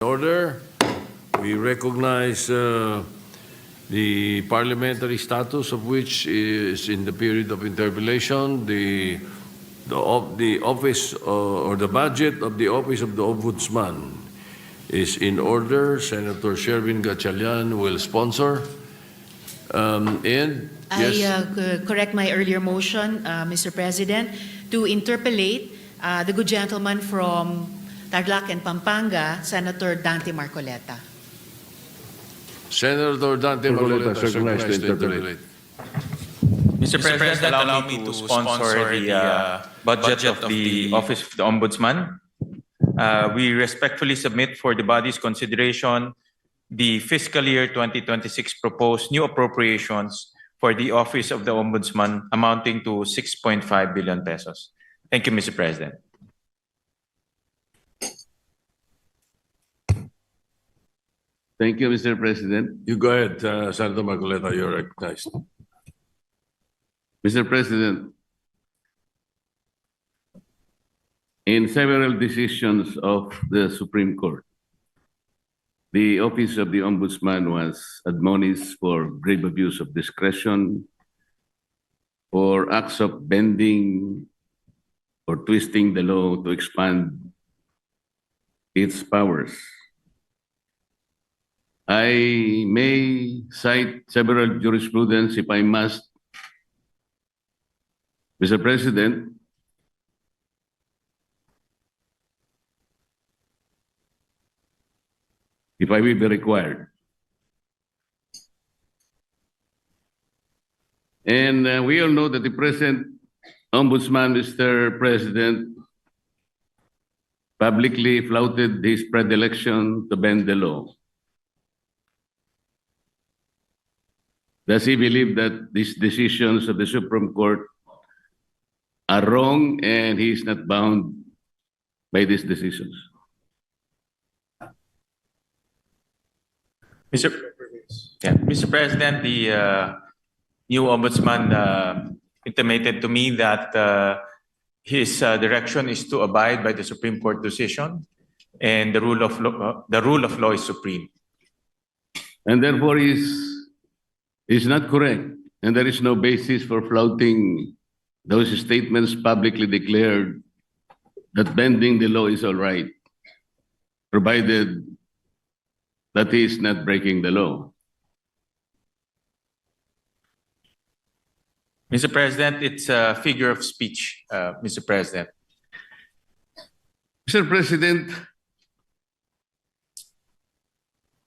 Order. We recognize the parliamentary status of which is in the period of interpellation, the office or the budget of the Office of the Ombudsman is in order. Senator Sherwin Gatchalian will sponsor. And yes. I correct my earlier motion, Mr. President, to interpellate the good gentleman from Tarlac and Pampanga, Senator Dante Marcoleta. Senator Dante Marcoleta is recognized to interpellate. Mr. President, allow me to sponsor the budget of the Office of the Ombudsman. We respectfully submit for the body's consideration the fiscal year 2026 proposed new appropriations for the Office of the Ombudsman amounting to 6.5 billion pesos. Thank you, Mr. President. Thank you, Mr. President. You go ahead, Senator Marcoleta, you're recognized. Mr. President, in several decisions of the Supreme Court, the Office of the Ombudsman was admonished for grave abuse of discretion, for acts of bending or twisting the law to expand its powers. I may cite several jurisprudence if I must. Mr. President, if I will be required. And we all know that the present Ombudsman, Mr. President, publicly flouted his predilection to bend the law. Does he believe that these decisions of the Supreme Court are wrong and he is not bound by these decisions? Mr. President, the new ombudsman intimated to me that his direction is to abide by the Supreme Court decision, and the rule of law is supreme. And therefore is not correct, and there is no basis for flouting those statements publicly declared that bending the law is all right, provided that he is not breaking the law. Mr. President, it's a figure of speech, Mr. President. Mr. President,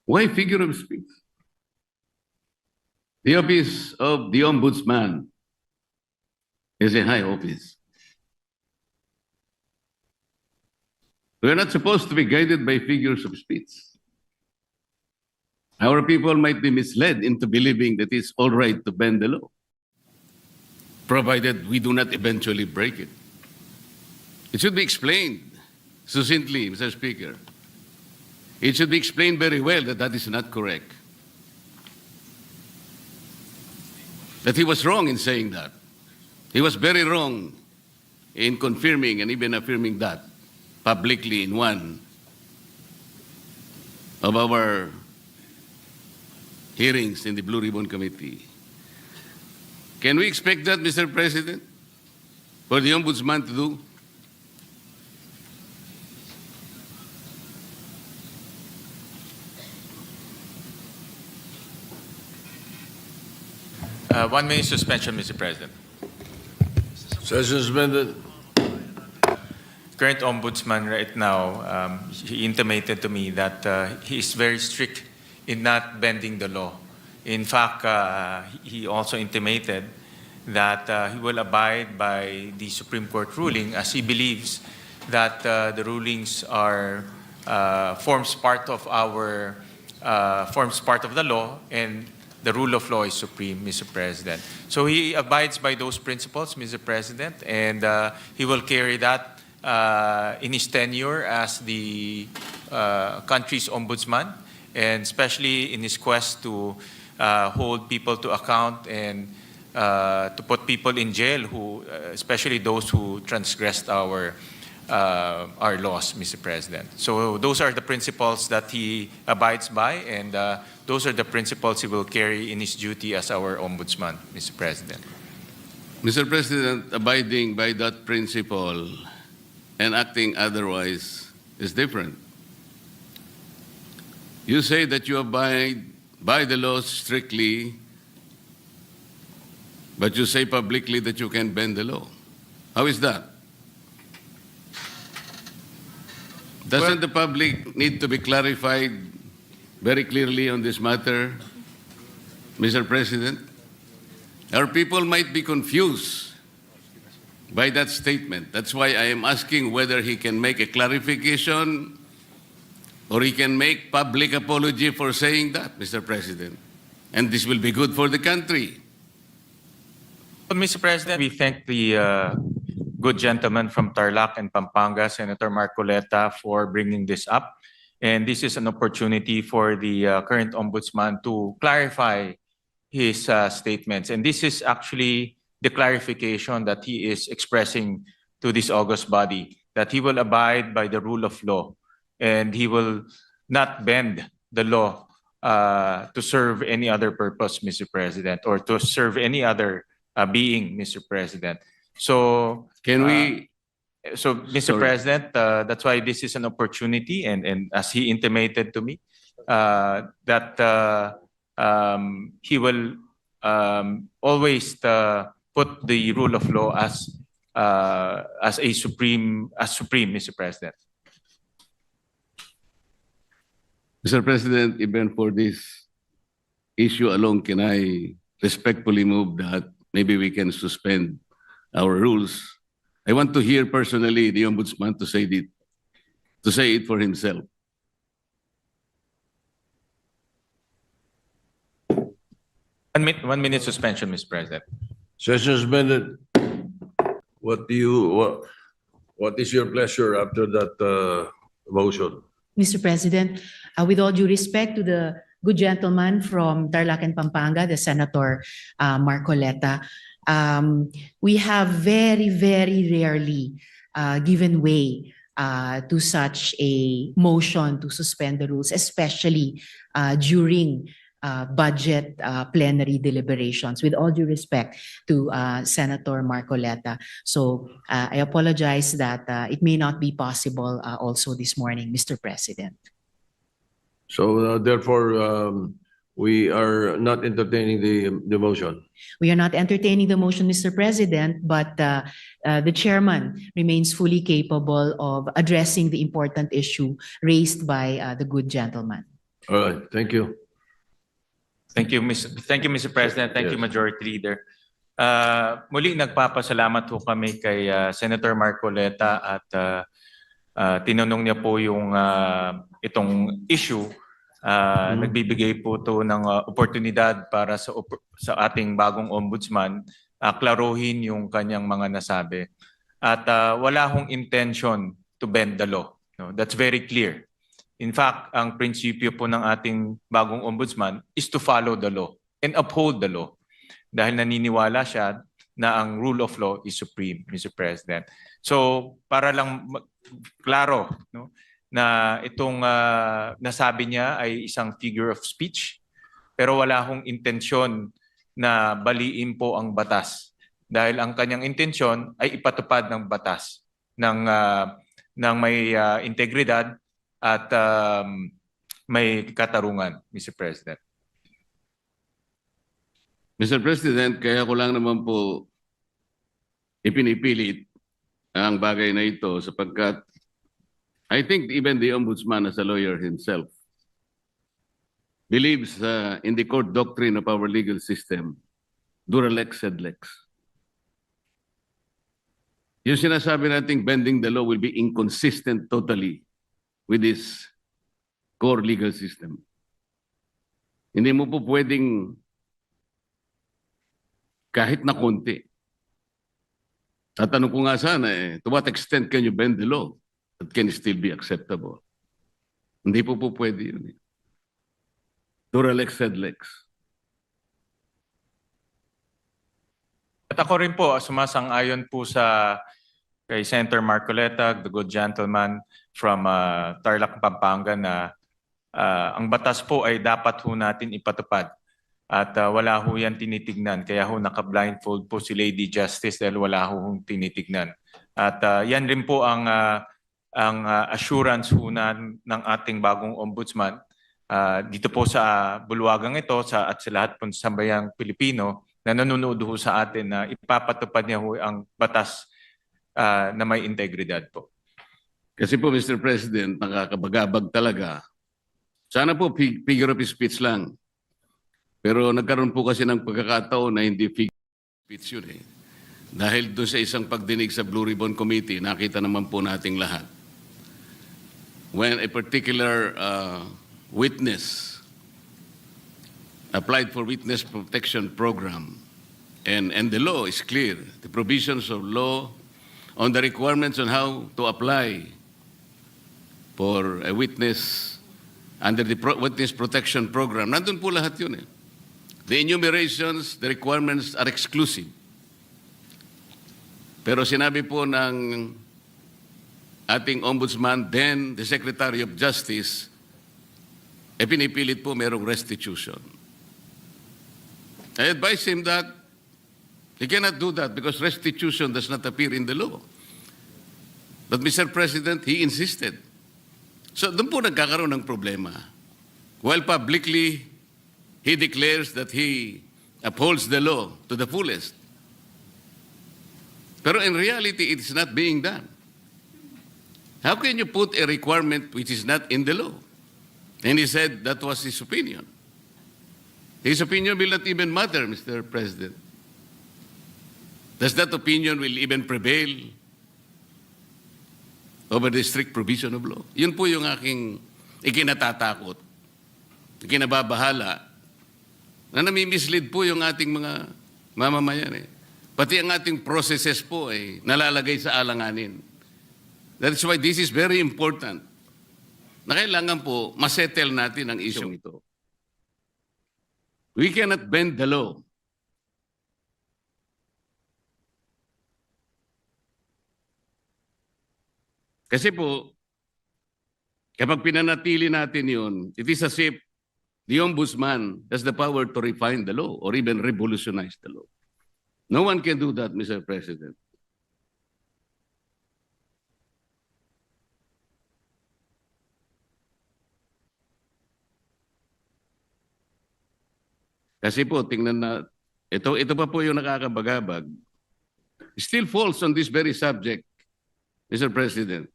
why figure of speech? The Office of the Ombudsman is a high office. We are not supposed to be guided by figures of speech. Our people might be misled into believing that it's all right to bend the law, provided we do not eventually break it. It should be explained succinctly, Mr. Speaker. It should be explained very well that that is not correct. That he was wrong in saying that. He was very wrong in confirming and even affirming that publicly in one of our hearings in the Blue Ribbon Committee. Can we expect that, Mr. President, for the Ombudsman to do? One minute suspension, Mr. President. Session suspended. Current ombudsman right now, he intimated to me that he is very strict in not bending the law. In fact, he also intimated that he will abide by the Supreme Court ruling, as he believes that the rulings are forms part of the law, and the rule of law is supreme, Mr. President. So he abides by those principles, Mr. President, and he will carry that in his tenure as the country's ombudsman, and especially in his quest to hold people to account and to put people in jail, who, especially those who transgressed our our laws, Mr. President. So those are the principles that he abides by, and those are the principles he will carry in his duty as our ombudsman, Mr. President. Mr. President, abiding by that principle and acting otherwise is different. You say that you abide by the laws strictly, but you say publicly that you can bend the law. How is that? Doesn't the public need to be clarified very clearly on this matter, Mr. President? Our people might be confused by that statement. That's why I am asking whether he can make a clarification or he can make public apology for saying that, Mr. President. And this will be good for the country. Well, Mr. President, we thank the good gentleman from Tarlac and Pampanga, Senator Marcoleta, for bringing this up. And this is an opportunity for the current ombudsman to clarify his statements. And this is actually the clarification that he is expressing to this august body, that he will abide by the rule of law and he will not bend the law to serve any other purpose, Mr. President, or to serve any other being, Mr. President. So, Can we, Mr. Sorry. President, that's why this is an opportunity, and as he intimated to me, that he will always put the rule of law as supreme, Mr. President. Mr. President, even for this issue alone, can I respectfully move that maybe we can suspend our rules? I want to hear personally the ombudsman to say it for himself. One minute suspension, Mr. President. Session suspended. What is your pleasure after that motion? Mr. President, with all due respect to the good gentleman from Tarlac and Pampanga, the Senator Marcoleta, we have very, very rarely given way to such a motion to suspend the rules, especially during budget plenary deliberations, with all due respect to Senator Marcoleta. So I apologize that it may not be possible also this morning, Mr. President. So therefore, we are not entertaining the motion. We are not entertaining the motion, Mr. President, but the chairman remains fully capable of addressing the important issue raised by the good gentleman. All right, thank you. Thank you, Mr. President. Thank you, Yes. Majority Leader. Muli, nagpapasalamat po kami kay Senator Marcoleta at tinanong niya po yung itong issue. Nagbibigay po to ng oportunidad para sa ating bagong ombudsman klaruhin yung kanyang mga nasabi. At wala hong intention to bend the law. No? That's very clear. In fact, ang prinsipyo po ng ating bagong ombudsman is to follow the law and uphold the law. Dahil naniniwala siya na ang rule of law is supreme, Mr. President. So, para lang klaro, no, na itong nasabi niya ay isang figure of speech, pero wala hong intensyon na baliin po ang batas. Dahil ang kanyang intensyon ay ipatupad ng batas ng may integridad at may katarungan, Mr. President. Mr. President, kaya ko lang naman po ipinipilit ang bagay na ito sapagkat I think even the ombudsman as a lawyer himself believes in the court doctrine of our legal system, dura lex sed lex. Yung sinasabi nating bending the law will be inconsistent totally with this core legal system. Hindi mo po pwedeng kahit na konti. Tatanong ko nga sana to what extent can you bend the law that can still be acceptable? Hindi po pwede yun. Dura lex sed lex. At ako rin po, sumasang-ayon po sa kay Senator Marcoleta, the good gentleman from Tarlac, Pampanga na ang batas po ay dapat ho natin ipatupad. At wala ho yan tinitignan. Kaya ho naka-blindfold po si Lady Justice dahil wala ho tinitignan. At yan rin po ang assurance ho ng ating bagong ombudsman. Dito po sa bulwagang ito at sa lahat po sa sambayang Pilipino na nanonood ho sa atin na ipapatupad niya ho ang batas na may integridad po. Kasi po, Mr. President, nakakabagabag talaga. Sana po figure of speech lang. Pero nagkaroon po kasi ng pagkakataon na hindi figure of speech yun eh. Dahil doon sa isang pagdinig sa Blue Ribbon Committee, nakita naman po nating lahat. When a particular witness applied for witness protection program, and the law is clear, the provisions of law on the requirements on how to apply for a witness under the witness protection program. Nandun po lahat yun eh. The enumerations, the requirements are exclusive. Pero sinabi po ng ating ombudsman, then the Secretary of Justice, pinipilit po merong restitution. I advise him that he cannot do that because restitution does not appear in the law. But Mr. President, he insisted. So doon po nagkakaroon ng problema. While publicly, he declares that he upholds the law to the fullest. Pero in reality, it is not being done. How can you put a requirement which is not in the law? And he said that was his opinion. His opinion will not even matter, Mr. President. Does that opinion will even prevail over the strict provision of law? Yun po yung aking ikinatatakot, ikinababahala, na nami-mislead po yung ating mga mamamayan eh. Pati ang ating processes po ay nalalagay sa alanganin. That's why this is very important. Na kailangan po masettle natin ang isyong ito. We cannot bend the law. Kasi po, kapag pinanatili natin yun, it is as if the ombudsman has the power to refine the law or even revolutionize the law. No one can do that, Mr. President. Kasi po, tingnan na, ito pa po yung nakakabagabag. Still falls on this very subject, Mr. President.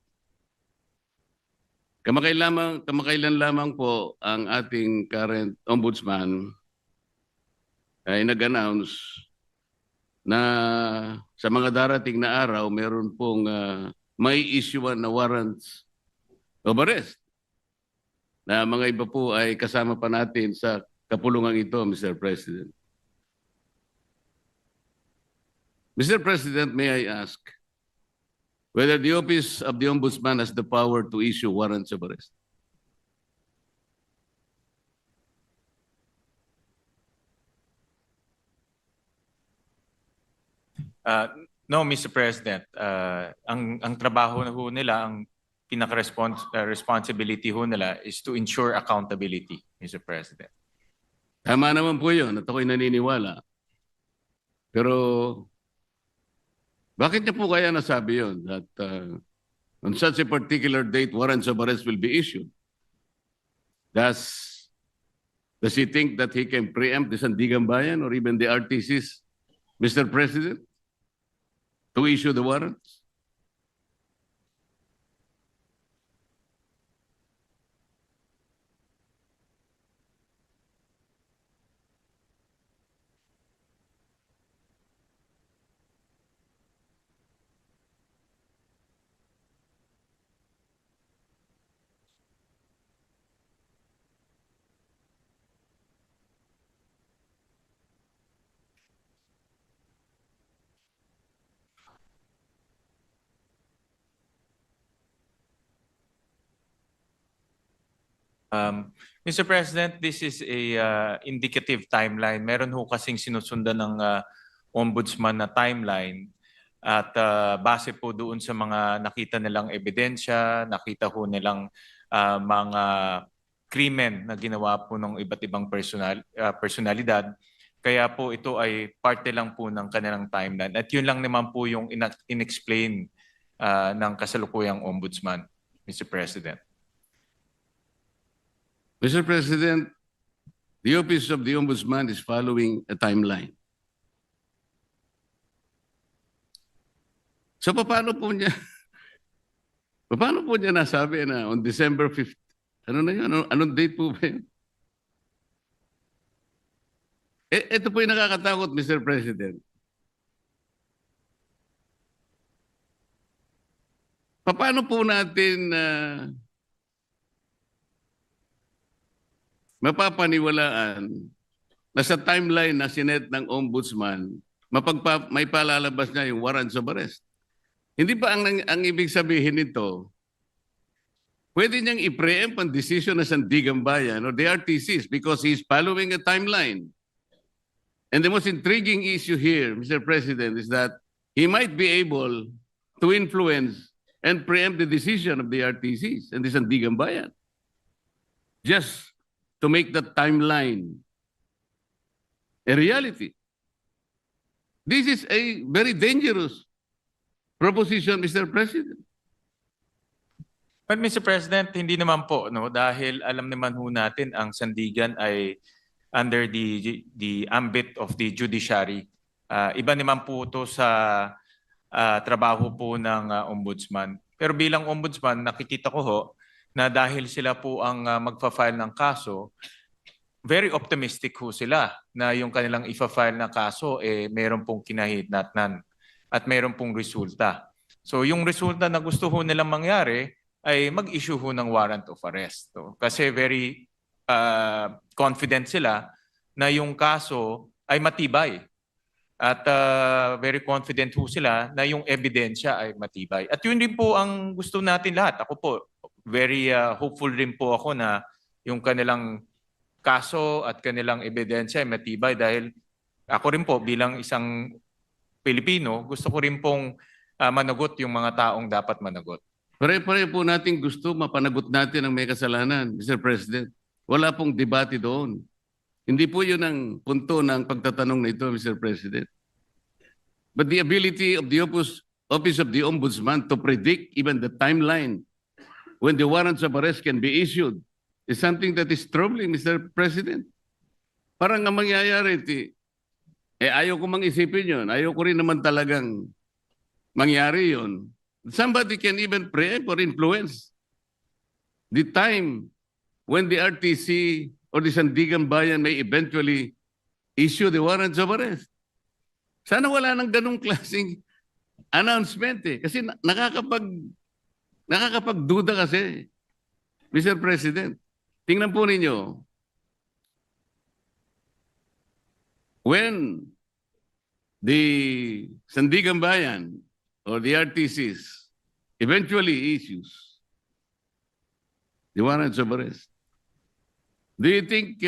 Kamakailan lamang po ang ating current ombudsman ay nag-announce na sa mga darating na araw, meron pong may issuean na warrants of arrest. Na mga iba po ay kasama pa natin sa kapulungan ito, Mr. President. Mr. President, may I ask whether the Office of the Ombudsman has the power to issue warrants of arrest? No, Mr. President. Ang trabaho na ho nila, ang pinaka-responsibility ho nila is to ensure accountability, Mr. President. Tama naman po yun at ako'y naniniwala. Pero bakit niya po kaya nasabi yun that on such a particular date, warrants of arrest will be issued? Does he think that he can preempt the Sandigan Bayan or even the RTCs, Mr. President, to issue the warrants? Mr. President, this is a indicative timeline. Meron ho kasing sinusundan ng ombudsman na timeline. At base po doon sa mga nakita nilang ebidensya, nakita ho nilang mga krimen na ginawa po ng iba't ibang personalidad. Kaya po ito ay parte lang po ng kanilang timeline. At yun lang naman po yung inexplain ng kasalukuyang ombudsman, Mr. President. Mr. President, the Office of the Ombudsman is following a timeline. So paano po niya nasabi na on December 5th? Ano na yun? Anong date po ba yun? Ito po yung nakakatakot, Mr. President. Paano po natin mapapaniwalaan na sa timeline na sinet ng Ombudsman, may palalabas niya yung warrants of arrest? Hindi ba ang ibig sabihin nito, pwede niyang i-preempt ang decision ng Sandigan Bayan or the RTCs because he's following a timeline. And the most intriguing issue here, Mr. President, is that he might be able to influence and preempt the decision of the RTCs and the Sandigan Bayan just to make that timeline a reality. This is a very dangerous proposition, Mr. President. But Mr. President, hindi naman po, no, dahil alam naman ho natin ang Sandigan ay under the ambit of the judiciary. Iba naman po ito sa trabaho po ng ombudsman. Pero bilang ombudsman, nakikita ko ho na dahil sila po ang magfa-file ng kaso, very optimistic ho sila na yung kanilang ifa-file na kaso meron pong kinahitnatnan at meron pong resulta. So yung resulta na gusto ho nilang mangyari ay mag-issue ho ng warrant of arrest. So, kasi very confident sila na yung kaso ay matibay. At very confident ho sila na yung ebidensya ay matibay. At yun din po ang gusto natin lahat. Ako po, very hopeful rin po ako na yung kanilang kaso at kanilang ebidensya ay matibay dahil ako rin po bilang isang Pilipino, gusto ko rin pong managot yung mga taong dapat managot. Pare-pare po natin gusto mapanagot natin ang may kasalanan, Mr. President. Wala pong debate doon. Hindi po yun ang punto ng pagtatanong na ito, Mr. President. But the ability of the Office of the Ombudsman to predict even the timeline when the warrants of arrest can be issued is something that is troubling, Mr. President. Parang ang mangyayari, ayaw ko mang-isipin yun. Ayaw ko rin naman talagang mangyari yun. Somebody can even preempt or influence the time when the RTC or the Sandigan Bayan may eventually issue the warrants of arrest. Sana wala nang ganong klaseng announcement Kasi nakakapagduda kasi, Mr. President. Tingnan po ninyo. When the Sandigan Bayan or the RTCs eventually issues the warrants of arrest, do you think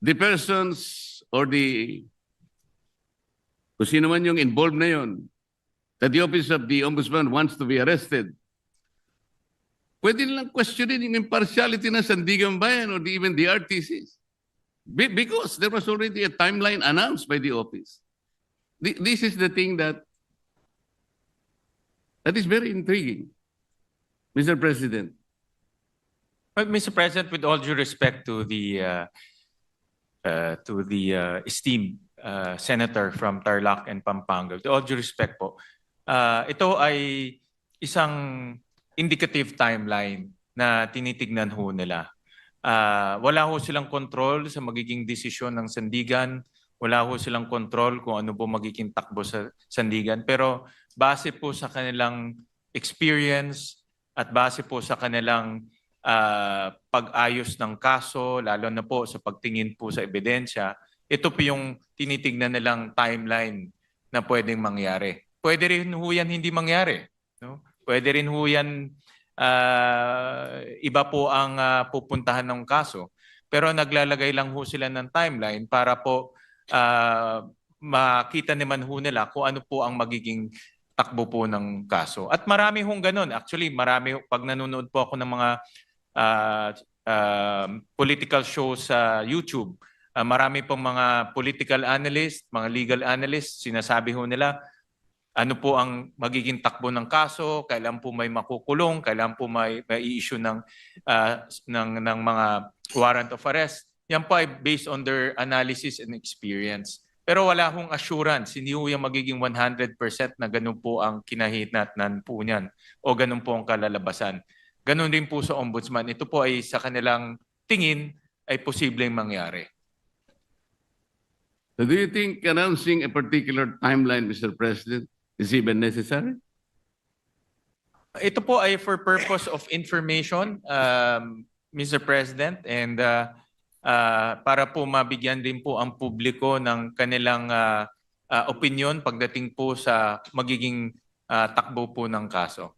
the persons or kung sino man yung involved na yun, that the Office of the Ombudsman wants to be arrested, pwede nilang questionin yung impartiality ng Sandigan Bayan or even the RTCs? Because there was already a timeline announced by the office. This is the thing that is very intriguing, Mr. President. But Mr. President, with all due respect to the esteemed senator from Tarlac and Pampanga, with all due respect po, ito ay isang indicative timeline na tinitignan ho nila. Wala ho silang control sa magiging desisyon ng Sandigan. Wala ho silang control kung ano po magiging takbo sa Sandigan. Pero base po sa kanilang experience at base po sa kanilang pag-ayos ng kaso, lalo na po sa pagtingin po sa ebidensya, ito po yung tinitignan nilang timeline na pwedeng mangyari. Pwede rin ho yan hindi mangyari. No? Pwede rin ho yan iba po ang pupuntahan ng kaso. Pero naglalagay lang ho sila ng timeline para po makita naman ho nila kung ano po ang magiging takbo po ng kaso. At marami hong ganun. Actually, marami, pag nanonood po ako ng mga political shows sa YouTube, marami pong mga political analyst, mga legal analyst, sinasabi ho nila, ano po ang magiging takbo ng kaso, kailan po may makukulong, kailan po may i-issue ng mga warrant of arrest. Yan po ay based on their analysis and experience. Pero wala hong assurance, hindi ho yung magiging 100% na ganun po ang kinahinatnan po niyan o ganun po ang kalalabasan. Ganun din po sa ombudsman. Ito po ay sa kanilang tingin ay posibleng mangyari. So do you think announcing a particular timeline, Mr. President, is even necessary? Ito po ay for purpose of information, Mr. President, and para po mabigyan din po ang publiko ng kanilang opinion pagdating po sa magiging takbo po ng kaso.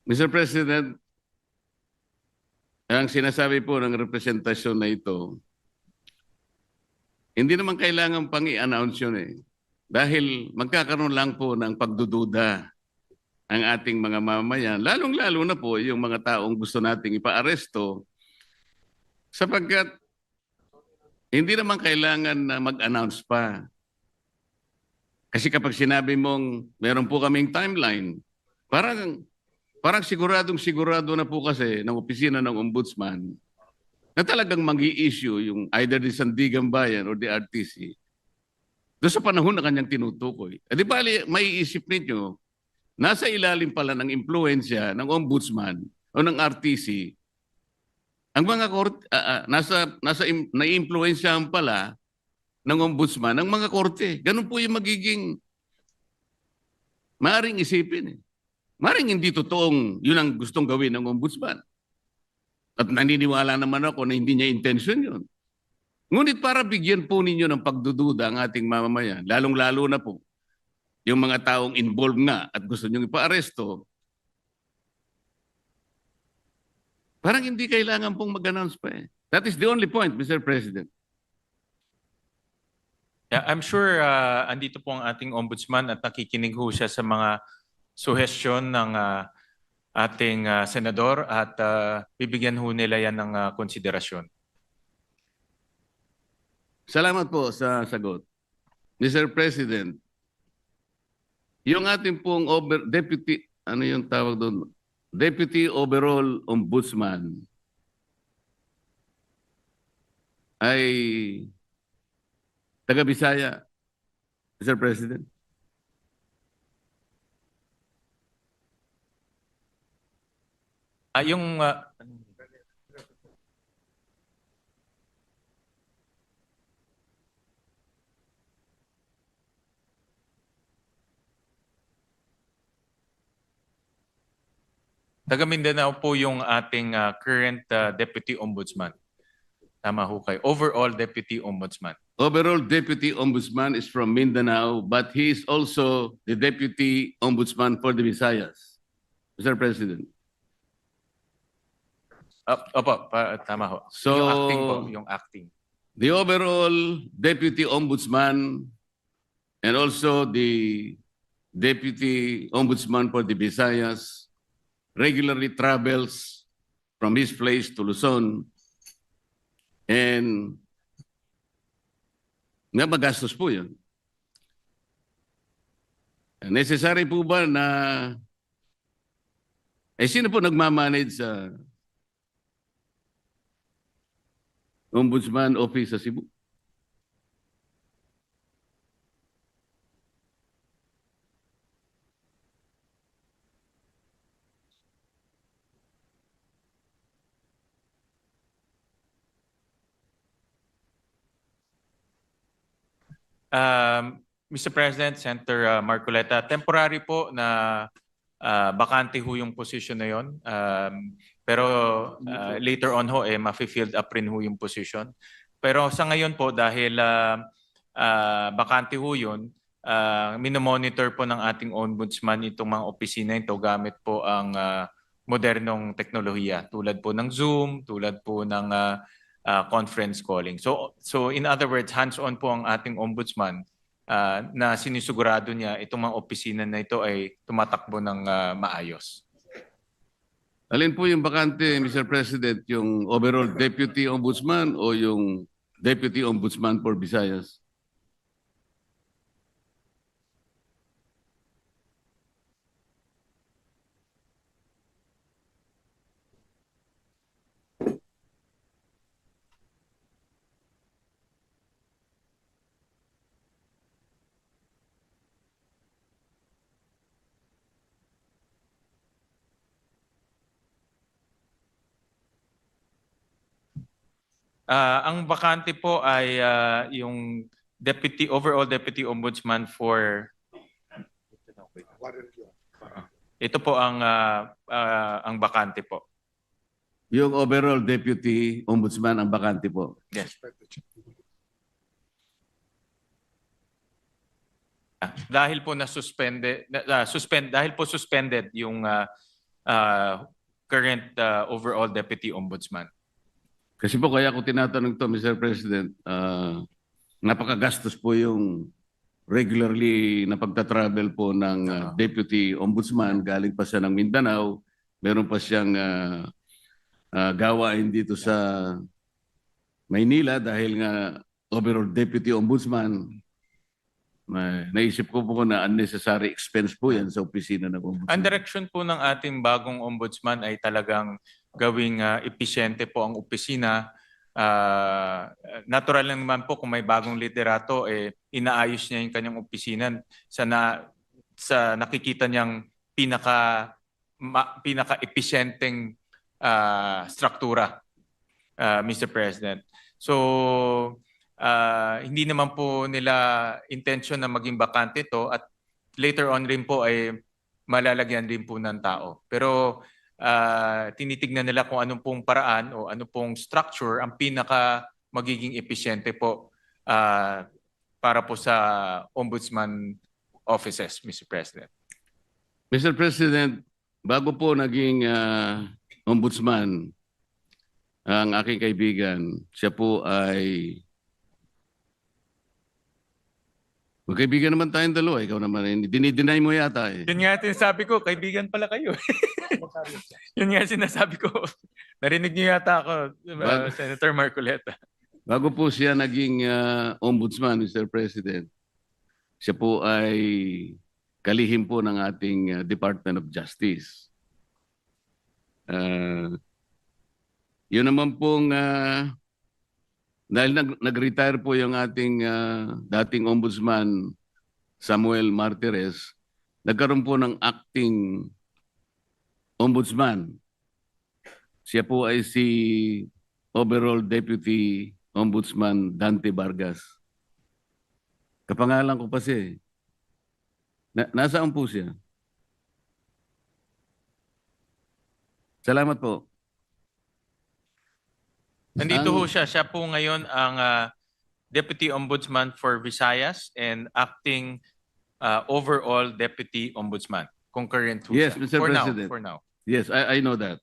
Mr. President, ang sinasabi po ng representasyon na ito, hindi naman kailangan pang i-announce yun eh. Dahil magkakaroon lang po ng pagdududa ang ating mga mamamayan, lalong-lalo na po yung mga taong gusto nating ipa-aresto, sapagkat hindi naman kailangan na mag-announce pa. Kasi kapag sinabi mong meron po kaming timeline, parang siguradong-sigurado na po kasi ng opisina ng ombudsman na talagang mag-i-issue yung either the Sandigan Bayan or the RTC doon sa panahon na kanyang tinutukoy. Di bali, maiisip ninyo, nasa ilalim pala ng impluensya ng ombudsman o ng RTC, ang mga korte, naiimpluensyahan pala ng ombudsman ang mga korte. Ganun po yung magiging maaring isipin. Maaring hindi totoong yun ang gustong gawin ng ombudsman. At naniniwala naman ako na hindi niya intention yun. Ngunit para bigyan po ninyo ng pagdududa ang ating mamamayan, lalong-lalo na po yung mga taong involved nga at gusto nyo ipa-aresto, parang hindi kailangan pong mag-announce pa eh. That is the only point, Mr. President. Yeah, I'm sure andito po ang ating ombudsman at nakikinig ho siya sa mga suhestyon ng ating senador at bibigyan ho nila yan ng konsiderasyon. Salamat po sa sagot. Mr. President, yung ating pong deputy, ano yung tawag doon? Deputy Overall Ombudsman ay taga-Bisaya, Mr. President. Yung taga Mindanao po yung ating current Deputy Ombudsman. Tama ho kayo. Overall Deputy Ombudsman. Overall Deputy Ombudsman is from Mindanao, but he is also the Deputy Ombudsman for the Visayas, Mr. President. Opo, tama ho. So, yung acting po, yung acting. the overall Deputy Ombudsman and also the Deputy Ombudsman for the Visayas regularly travels from his place to Luzon and nga magastos po yun. Necessary po ba na sino po nagmamanage sa Ombudsman Office sa Cebu? Mr. President, Senator Marcoleta, temporary po na bakante ho yung position na yon. Pero later on ho, ma-filled up rin ho yung position. Pero sa ngayon po, dahil bakante ho yun, minomonitor po ng ating ombudsman itong mga opisina ito gamit po ang modernong teknolohiya tulad po ng Zoom, tulad po ng conference calling. So in other words, hands-on po ang ating ombudsman na sinisigurado niya itong mga opisina na ito ay tumatakbo ng maayos. Alin po yung bakante, Mr. President, yung overall Deputy Ombudsman o yung Deputy Ombudsman for Visayas? Ang bakante po ay yung overall Deputy Ombudsman for ito po ang bakante po. Yung overall Deputy Ombudsman ang bakante po. Yes. Dahil po suspended yung current overall Deputy Ombudsman. Kasi po kaya ako tinatanong to, Mr. President, napakagastos po yung regularly na pagta-travel po ng Deputy Ombudsman. Galing pa siya ng Mindanao. Meron pa siyang gawain dito sa Maynila dahil nga overall Deputy Ombudsman. Naisip ko po na unnecessary expense po yan sa opisina ng Ombudsman. Ang direction po ng ating bagong ombudsman ay talagang gawing episyente po ang opisina. Natural lang naman po kung may bagong liderato, inaayos niya yung kanyang opisina sa nakikita niyang pinaka-episyenteng struktura, Mr. President. So, hindi naman po nila intention na maging bakante ito at later on rin po ay malalagyan din po ng tao. Pero tinitignan nila kung anong pong paraan o anong pong structure ang pinaka magiging episyente po para po sa ombudsman offices, Mr. President. Mr. President, bago po naging ombudsman ang aking kaibigan, siya po ay magkaibigan naman tayong dalawa. Ikaw naman, dinideny mo yata eh. Yun nga sinasabi ko, kaibigan pala kayo. Yun nga sinasabi ko. Narinig niyo yata ako, Senator Marcoleta. Bago po siya naging ombudsman, Mr. President, siya po ay kalihim po ng ating Department of Justice. Yun naman pong, dahil nag-retire po yung ating dating ombudsman, Samuel Martires, nagkaroon po ng acting ombudsman. Siya po ay si overall Deputy Ombudsman Dante Vargas. Kapangalan ko pa siya. Nasaan po siya? Salamat po. Nandito ho siya. Siya po ngayon ang Deputy Ombudsman for Visayas and acting overall Deputy Ombudsman. Concurrent ho Yes, siya. Mr. President. For now. Yes, I know that.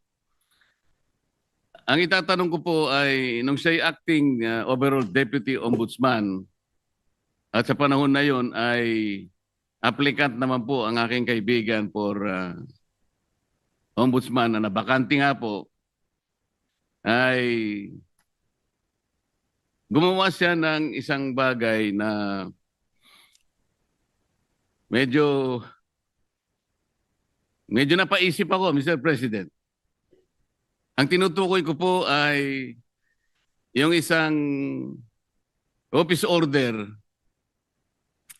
Ang itatanong ko po ay, nung siya'y acting overall Deputy Ombudsman, at sa panahon na yon ay applicant naman po ang aking kaibigan for Ombudsman na nabakante nga po, ay gumawa siya ng isang bagay na medyo napaisip ako, Mr. President. Ang tinutukoy ko po ay yung isang office order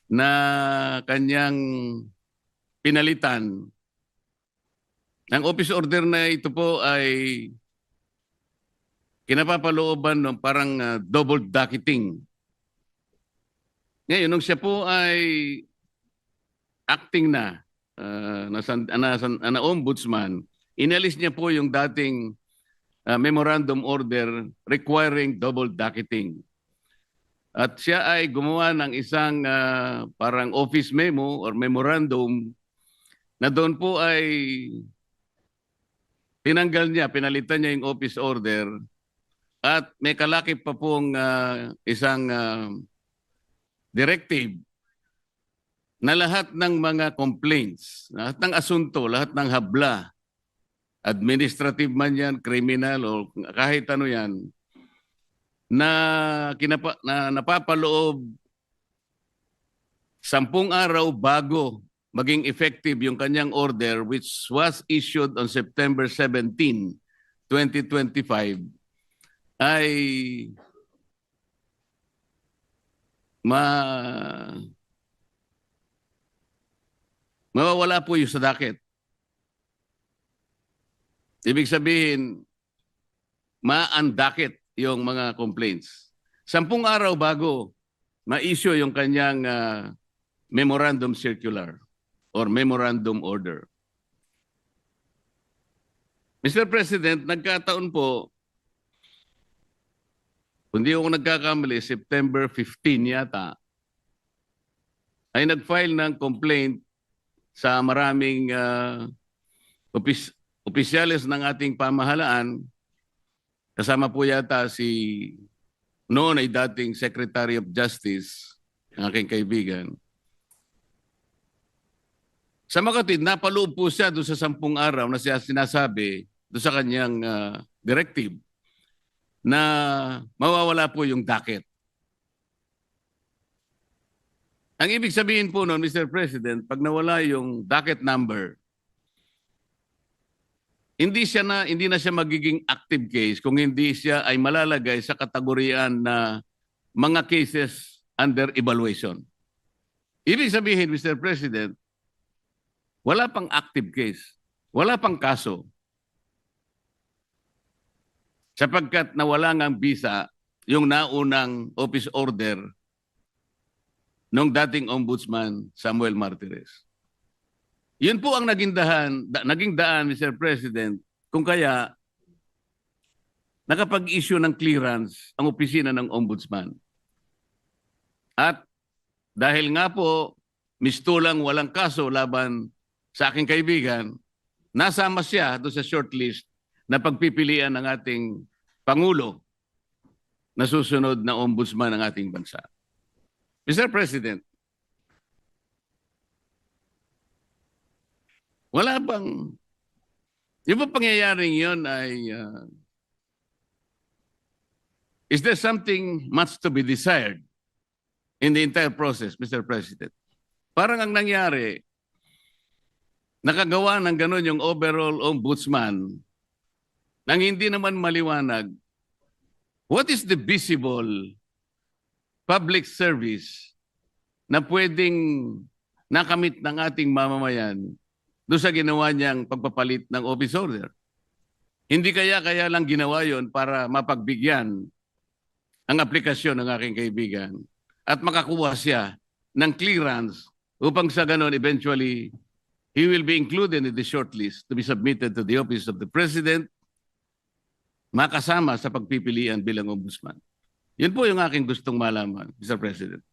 na kanyang pinalitan. Ang office order na ito po ay kinapapalooban ng parang double docketing. Ngayon, nung siya po ay acting na ombudsman, inalis niya po yung dating memorandum order requiring double docketing. At siya ay gumawa ng isang parang office memo or memorandum na doon po ay pinalitan niya yung office order at may kalakip pa pong isang directive na lahat ng mga complaints, lahat ng asunto, lahat ng habla, administrative man yan, criminal o kahit ano yan, na napapaloob 10 araw bago maging effective yung kanyang order which was issued on September 17, 2025 ay mawawala po yung sa docket. Ibig sabihin, ma-undocket yung mga complaints. 10 araw bago ma-issue yung kanyang memorandum circular or memorandum order. Mr. President, nagkataon po, kung di ako nagkakamali, September 15 yata, ay nag-file ng complaint sa maraming opisyales ng ating pamahalaan. Kasama po yata si noon ay dating Secretary of Justice, ang aking kaibigan. Sa Makati, napaloob po siya doon sa 10 araw na siya sinasabi doon sa kanyang directive na mawawala po yung docket. Ang ibig sabihin po noon, Mr. President, pag nawala yung docket number, hindi na siya magiging active case kung hindi siya ay malalagay sa kategoriyaan na mga cases under evaluation. Ibig sabihin, Mr. President, wala pang active case, wala pang kaso. Sapagkat nawala ng visa yung naunang office order ng dating Ombudsman Samuel Martires. Yun po ang naging daan, Mr. President, kung kaya nakapag-issue ng clearance ang opisina ng Ombudsman. At dahil nga po, mistulang walang kaso laban sa aking kaibigan, nasama siya doon sa shortlist na pagpipilian ng ating Pangulo na susunod na Ombudsman ng ating bansa. Mr. President, wala bang, yung ba pangyayaring yun ay, is there something much to be desired in the entire process, Mr. President? Parang ang nangyari, nakagawa ng gano'n yung overall ombudsman nang hindi naman maliwanag what is the visible public service na pwedeng nakamit ng ating mamamayan doon sa ginawa niyang pagpapalit ng office order. Hindi kaya lang ginawa yon para mapagbigyan ang aplikasyon ng aking kaibigan at makakuha siya ng clearance upang sa ganon eventually he will be included in the shortlist to be submitted to the office of the President, makasama sa pagpipilian bilang ombudsman. Yun po yung aking gustong malaman, Mr. President.